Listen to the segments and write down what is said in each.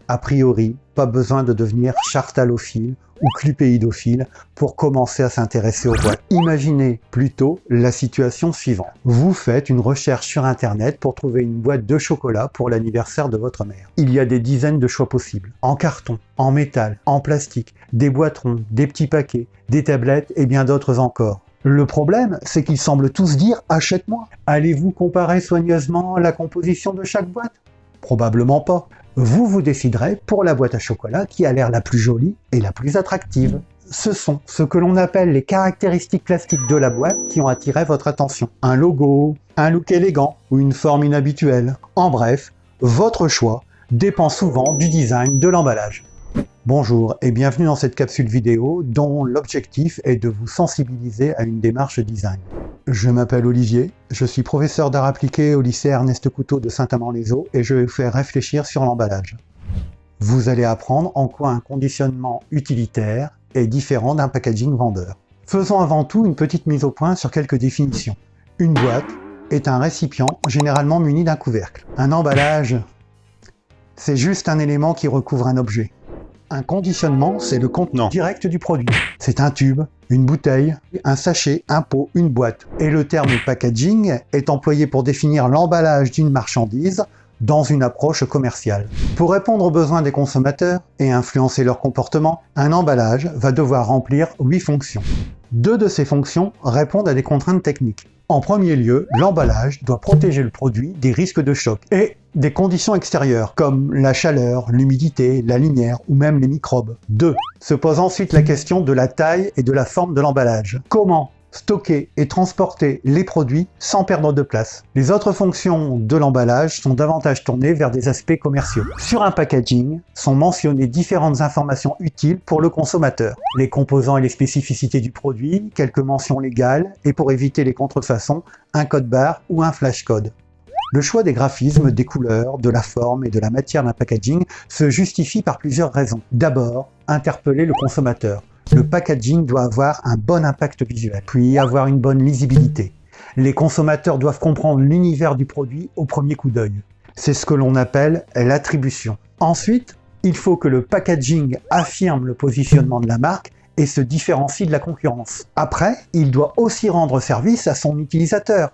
A priori, pas besoin de devenir chartalophile ou clupéidophile pour commencer à s'intéresser aux boîtes. Imaginez plutôt la situation suivante. Vous faites une recherche sur internet pour trouver une boîte de chocolat pour l'anniversaire de votre mère. Il y a des dizaines de choix possibles. En carton, en métal, en plastique, des boîtes rondes, des petits paquets, des tablettes et bien d'autres encore. Le problème, c'est qu'ils semblent tous dire « achète-moi ». Allez-vous comparer soigneusement la composition de chaque boîte? Probablement pas. Vous vous déciderez pour la boîte à chocolat qui a l'air la plus jolie et la plus attractive. Ce sont ce que l'on appelle les caractéristiques plastiques de la boîte qui ont attiré votre attention. Un logo, un look élégant ou une forme inhabituelle. En bref, votre choix dépend souvent du design de l'emballage. Bonjour et bienvenue dans cette capsule vidéo dont l'objectif est de vous sensibiliser à une démarche design. Je m'appelle Olivier, je suis professeur d'art appliqué au lycée Ernest Couteau de Saint-Amand-les-Eaux et je vais vous faire réfléchir sur l'emballage. Vous allez apprendre en quoi un conditionnement utilitaire est différent d'un packaging vendeur. Faisons avant tout une petite mise au point sur quelques définitions. Une boîte est un récipient généralement muni d'un couvercle. Un emballage, c'est juste un élément qui recouvre un objet. Un conditionnement, c'est le contenant direct du produit. C'est un tube, une bouteille, un sachet, un pot, une boîte. Et le terme packaging est employé pour définir l'emballage d'une marchandise dans une approche commerciale. Pour répondre aux besoins des consommateurs et influencer leur comportement, un emballage va devoir remplir 8 fonctions. 2 de ces fonctions répondent à des contraintes techniques. En premier lieu, l'emballage doit protéger le produit des risques de choc et des conditions extérieures comme la chaleur, l'humidité, la lumière ou même les microbes. 2. Se pose ensuite la question de la taille et de la forme de l'emballage. Comment stocker et transporter les produits sans perdre de place. Les autres fonctions de l'emballage sont davantage tournées vers des aspects commerciaux. Sur un packaging sont mentionnées différentes informations utiles pour le consommateur. Les composants et les spécificités du produit, quelques mentions légales et pour éviter les contrefaçons, un code barre ou un flash code. Le choix des graphismes, des couleurs, de la forme et de la matière d'un packaging se justifie par plusieurs raisons. D'abord, interpeller le consommateur. Le packaging doit avoir un bon impact visuel, puis avoir une bonne lisibilité. Les consommateurs doivent comprendre l'univers du produit au premier coup d'œil. C'est ce que l'on appelle l'attribution. Ensuite, il faut que le packaging affirme le positionnement de la marque et se différencie de la concurrence. Après, il doit aussi rendre service à son utilisateur,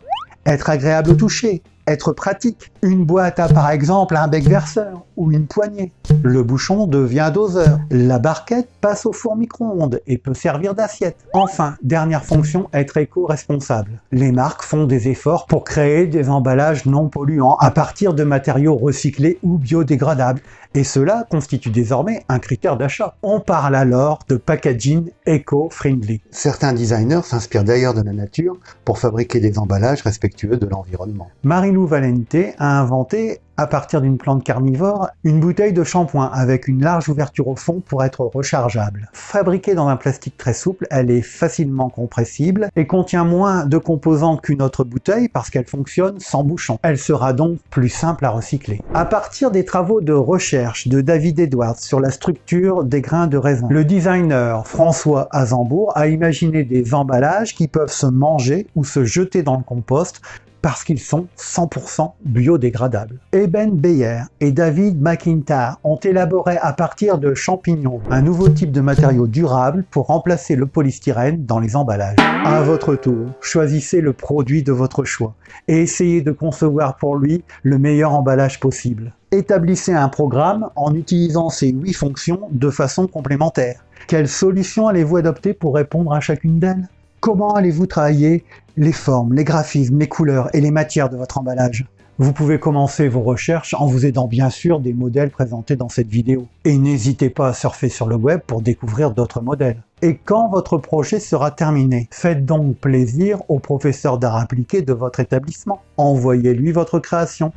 être agréable au toucher, être pratique. Une boîte a par exemple un bec verseur ou une poignée. Le bouchon devient doseur. La barquette passe au four micro-ondes et peut servir d'assiette. Enfin, dernière fonction, être éco-responsable. Les marques font des efforts pour créer des emballages non polluants à partir de matériaux recyclés ou biodégradables. Et cela constitue désormais un critère d'achat. On parle alors de packaging éco-friendly. Certains designers s'inspirent d'ailleurs de la nature pour fabriquer des emballages respectueux de l'environnement. Marilou Valente a inventé, à partir d'une plante carnivore, une bouteille de shampoing avec une large ouverture au fond pour être rechargeable. Fabriquée dans un plastique très souple, elle est facilement compressible et contient moins de composants qu'une autre bouteille parce qu'elle fonctionne sans bouchon. Elle sera donc plus simple à recycler. À partir des travaux de recherche de David Edwards sur la structure des grains de raisin, le designer François Azembourg a imaginé des emballages qui peuvent se manger ou se jeter dans le compost parce qu'ils sont 100% biodégradables. Eben Beyer et David McIntyre ont élaboré à partir de champignons un nouveau type de matériau durable pour remplacer le polystyrène dans les emballages. À votre tour, choisissez le produit de votre choix et essayez de concevoir pour lui le meilleur emballage possible. Établissez un programme en utilisant ces 8 fonctions de façon complémentaire. Quelle solution allez-vous adopter pour répondre à chacune d'elles ? Comment allez-vous travailler les formes, les graphismes, les couleurs et les matières de votre emballage? Vous pouvez commencer vos recherches en vous aidant bien sûr des modèles présentés dans cette vidéo. Et n'hésitez pas à surfer sur le web pour découvrir d'autres modèles. Et quand votre projet sera terminé, faites donc plaisir au professeur d'art appliqué de votre établissement. Envoyez-lui votre création.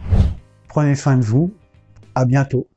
Prenez soin de vous. À bientôt.